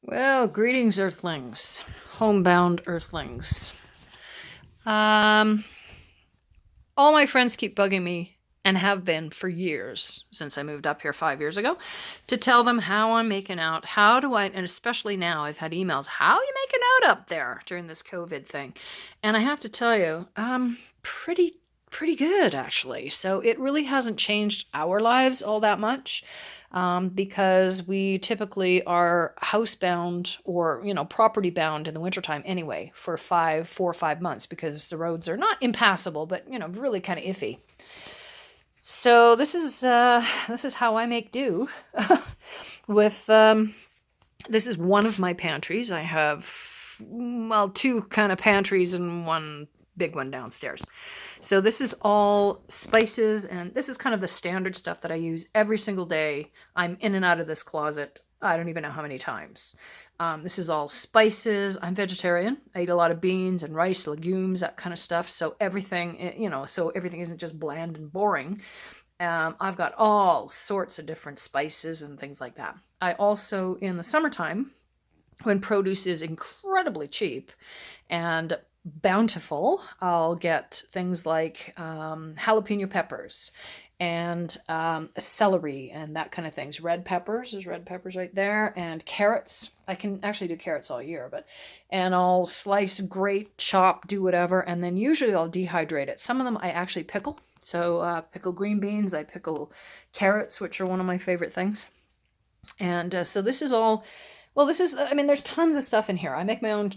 Well, greetings, Earthlings, homebound Earthlings. Um, all my friends keep bugging me and have been for years since I moved up here 5 years ago to tell them how I'm making out. How do I, and especially now, I've had emails, how are you making out up there during this COVID thing? And I have to tell you, pretty good actually. So it really hasn't changed our lives all that much because we typically are housebound or, property bound in the wintertime anyway for 4 or 5 months because the roads are not impassable, but, really kind of iffy. So this is how I make do with this is one of my pantries. I have two kind of pantries and one big one downstairs. So this is all spices, and this is kind of the standard stuff that I use every single day. I'm in and out of this closet. I don't even know how many times. This is all spices. I'm vegetarian. I eat a lot of beans and rice, legumes, that kind of stuff. So everything isn't just bland and boring. I've got all sorts of different spices and things like that. I also, in the summertime, when produce is incredibly cheap and bountiful, I'll get things like jalapeno peppers and celery and that kind of things. Red peppers, there's red peppers right there, and carrots. I can actually do carrots all year, and I'll slice, grate, chop, do whatever, and then usually I'll dehydrate it. Some of them I actually pickle. So pickle green beans, I pickle carrots, which are one of my favorite things. And so this is all, well, there's tons of stuff in here. I make my own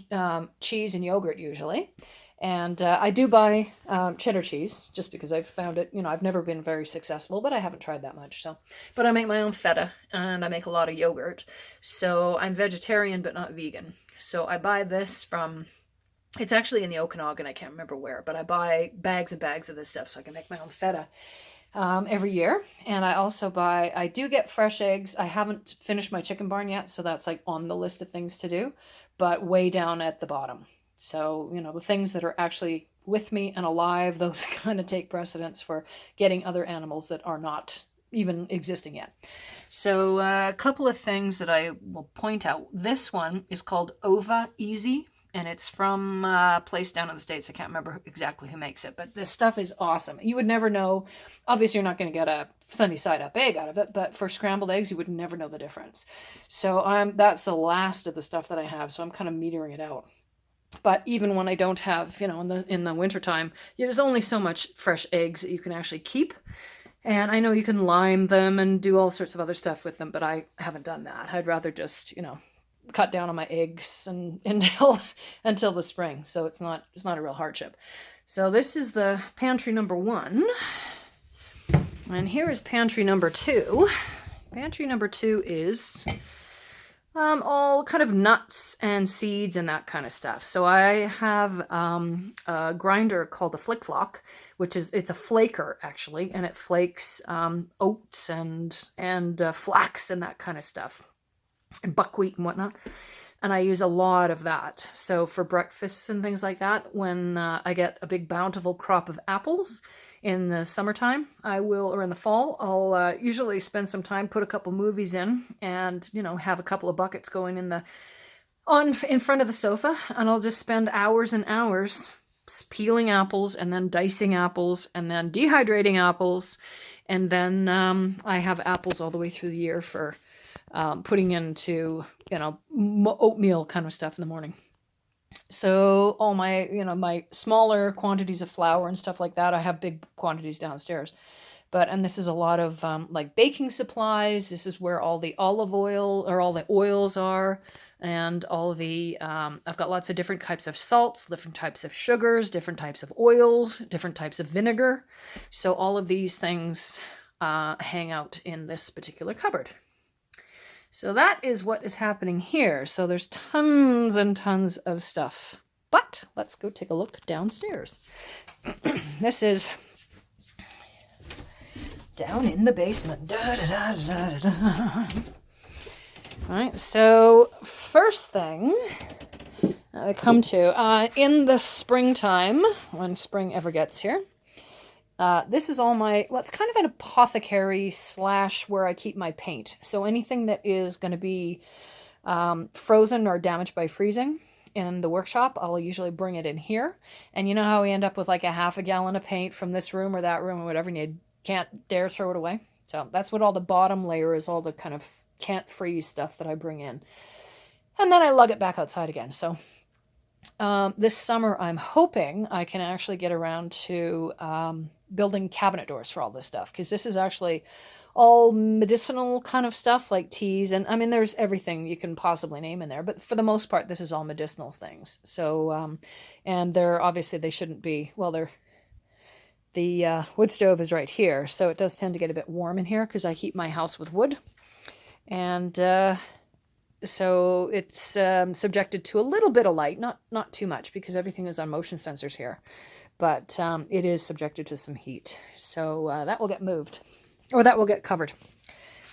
cheese and yogurt usually. And I do buy cheddar cheese just because I've found it, I've never been very successful, but I haven't tried that much. But I make my own feta and I make a lot of yogurt. So I'm vegetarian, but not vegan. So I buy this from, it's actually in the Okanagan, I can't remember where, but I buy bags and bags of this stuff so I can make my own feta every year. And I do get fresh eggs. I haven't finished my chicken barn yet, so that's like on the list of things to do, but way down at the bottom. So, the things that are actually with me and alive, those kind of take precedence for getting other animals that are not even existing yet. So a couple of things that I will point out. This one is called Ova Easy, and it's from a place down in the States. I can't remember exactly who makes it, but this stuff is awesome. You would never know. Obviously, you're not going to get a sunny side up egg out of it, but for scrambled eggs, you would never know the difference. So that's the last of the stuff that I have, so I'm kind of metering it out. But even when I don't have, in the wintertime, there's only so much fresh eggs that you can actually keep. And I know you can lime them and do all sorts of other stuff with them, but I haven't done that. I'd rather just, cut down on my eggs until the spring. So it's not a real hardship. So this is the pantry number 1. And here is pantry number 2. Pantry number 2 is all kind of nuts and seeds and that kind of stuff. So I have a grinder called a Flick Flock, it's a flaker actually, and it flakes oats and flax and that kind of stuff, and buckwheat and whatnot. And I use a lot of that. So for breakfasts and things like that, when I get a big bountiful crop of apples in the summertime, or in the fall, I'll usually spend some time, put a couple movies in, and, have a couple of buckets going in front of the sofa, and I'll just spend hours and hours peeling apples and then dicing apples and then dehydrating apples. And then I have apples all the way through the year for putting into, oatmeal kind of stuff in the morning. So all my, my smaller quantities of flour and stuff like that, I have big quantities downstairs. And this is a lot of like baking supplies. This is where all the olive oil or all the oils are, and all the, I've got lots of different types of salts, different types of sugars, different types of oils, different types of vinegar. So all of these things hang out in this particular cupboard. So that is what is happening here. So there's tons and tons of stuff. But let's go take a look downstairs. This is down in the basement. Da, da, da, da, da, da. All right, so first thing I come to, in the springtime, when spring ever gets here, this is all it's kind of an apothecary / where I keep my paint. So anything that is going to be frozen or damaged by freezing in the workshop, I'll usually bring it in here. And you know how we end up with like a half a gallon of paint from this room or that room or whatever, and you can't dare throw it away? So that's what all the bottom layer is, all the kind of can't freeze stuff that I bring in. And then I lug it back outside again. So this summer, I'm hoping I can actually get around to building cabinet doors for all this stuff, because this is actually all medicinal kind of stuff, like teas, and I mean there's everything you can possibly name in there, but for the most part this is all medicinal things. So and they're obviously, they shouldn't be, well, they're, the wood stove is right here, so it does tend to get a bit warm in here because I heat my house with wood, and so it's subjected to a little bit of light, not too much, because everything is on motion sensors here, but it is subjected to some heat. So that will get moved, or that will get covered.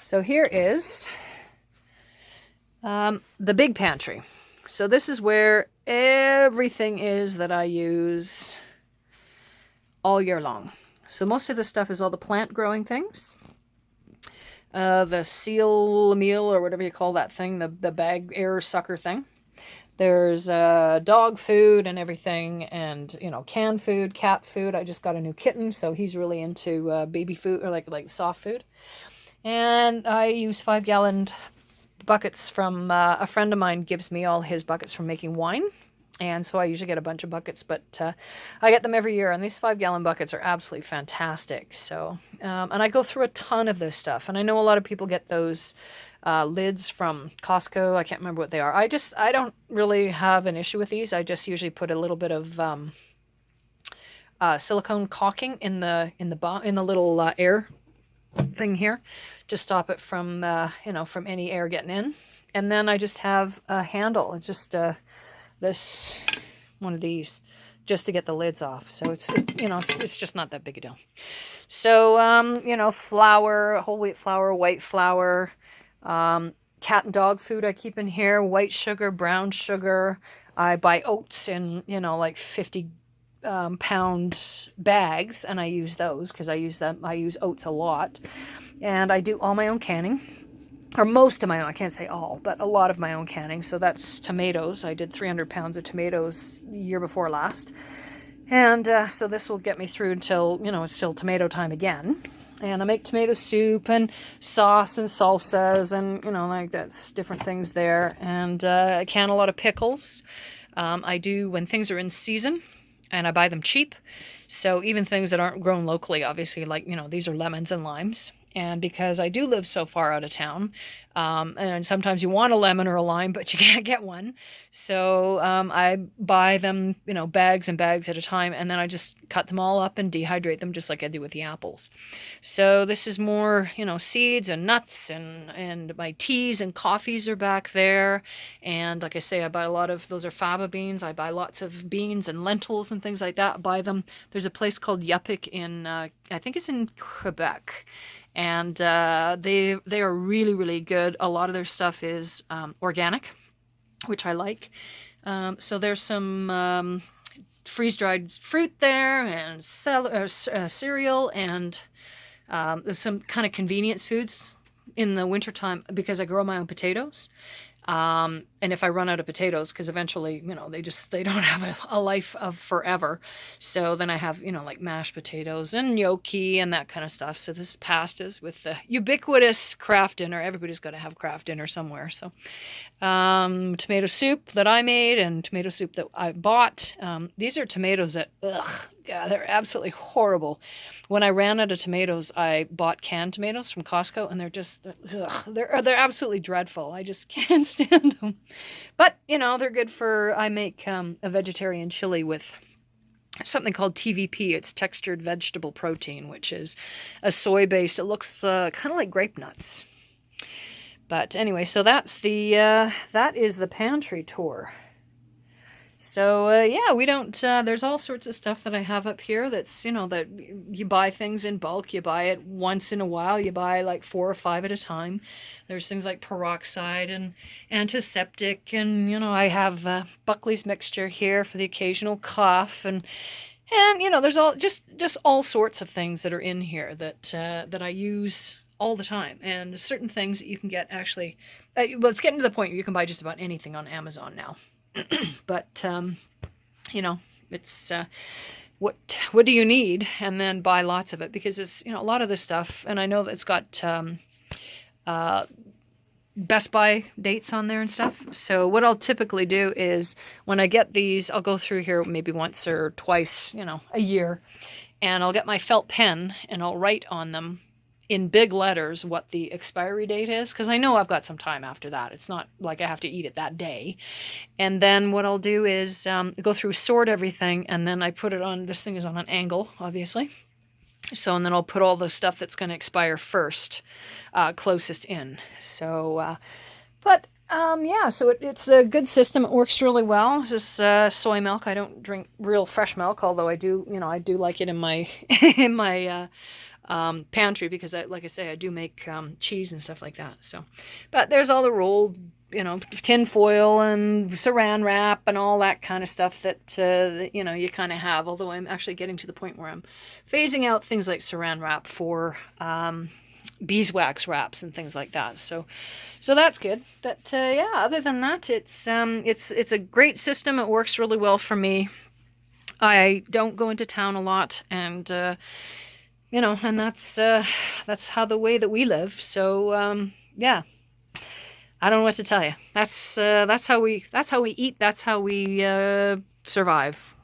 So here is the big pantry. So this is where everything is that I use all year long. So most of this stuff is all the plant growing things. The seal meal, or whatever you call that thing, the bag air sucker thing. There's dog food and everything, and, you know, canned food, cat food. I just got a new kitten, so he's really into baby food, or like soft food. And I use 5-gallon buckets from a friend of mine gives me all his buckets from making wine. And so I usually get a bunch of buckets, but I get them every year, and these 5-gallon buckets are absolutely fantastic. So, and I go through a ton of this stuff, and I know a lot of people get those lids from Costco. I can't remember what they are. I don't really have an issue with these. I just usually put a little bit of silicone caulking in the little air thing here to stop it from from any air getting in. And then I just have a handle. It's just this one of these just to get the lids off. So it's just not that big a deal. So flour, whole wheat flour, white flour, cat and dog food I keep in here, white sugar, brown sugar. I buy oats in like 50 pound bags, and I use those because I use oats a lot. And I do all my own canning. Or most of my own, I can't say all, but a lot of my own canning. So that's tomatoes. I did 300 pounds of tomatoes year before last. And so this will get me through until, it's still tomato time again. And I make tomato soup and sauce and salsas and, like that's different things there. And I can a lot of pickles. I do when things are in season, and I buy them cheap. So even things that aren't grown locally, obviously, like, these are lemons and limes. And because I do live so far out of town, and sometimes you want a lemon or a lime, but you can't get one. So I buy them, bags and bags at a time, and then I just cut them all up and dehydrate them just like I do with the apples. So this is more, seeds and nuts, and my teas and coffees are back there. And like I say, I buy a lot of, those are faba beans. I buy lots of beans and lentils and things like that. I buy them. There's a place called Yupik in, I think it's in Quebec. And they are really, really good. A lot of their stuff is organic, which I like. So there's some freeze-dried fruit there, and cereal, and there's some kind of convenience foods in the wintertime because I grow my own potatoes. And if I run out of potatoes, because eventually, they don't have a life of forever. So then I have, like mashed potatoes and gnocchi and that kind of stuff. So this pastas with the ubiquitous Kraft dinner. Everybody's got to have Kraft dinner somewhere. So tomato soup that I made and tomato soup that I bought. These are tomatoes that, God, they're absolutely horrible. When I ran out of tomatoes, I bought canned tomatoes from Costco, and they're absolutely dreadful. I just can't stand them. But, they're good for, I make a vegetarian chili with something called TVP. It's textured vegetable protein, which is a soy-based, it looks kind of like grape nuts. But anyway, so that is the pantry tour. So, yeah, we don't, there's all sorts of stuff that I have up here that's, that you buy things in bulk. You buy it once in a while. You buy like 4 or 5 at a time. There's things like peroxide and antiseptic. And, I have Buckley's mixture here for the occasional cough. And there's all, just all sorts of things that are in here that I use all the time. And certain things that you can get actually, well, it's getting to the point where you can buy just about anything on Amazon now. But, you know, it's what do you need, and then buy lots of it, because it's, you know, a lot of this stuff, and I know that it's got Best Buy dates on there and stuff. So what I'll typically do is when I get these, I'll go through here maybe once or twice, you know, a year, and I'll get my felt pen and I'll write on them in big letters what the expiry date is, because I know I've got some time after that. It's not like I have to eat it that day. And then what I'll do is go through, sort everything, and then I put it on, this thing is on an angle, obviously. So, and then I'll put all the stuff that's going to expire first, closest in. So, yeah, so it's a good system. It works really well. This is soy milk. I don't drink real fresh milk, although I do, you know, I do like it in my in my pantry, because like I say, I do make cheese and stuff like that. So, but there's all the rolled, you know, tin foil and saran wrap and all that kind of stuff that, you know, you kind of have. Although I'm actually getting to the point where I'm phasing out things like saran wrap for beeswax wraps and things like that. So that's good. But yeah, other than that, it's a great system. It works really well for me. I don't go into town a lot, and you know, and that's how the way that we live. So yeah, I don't know what to tell you. That's how we eat. That's how we survive.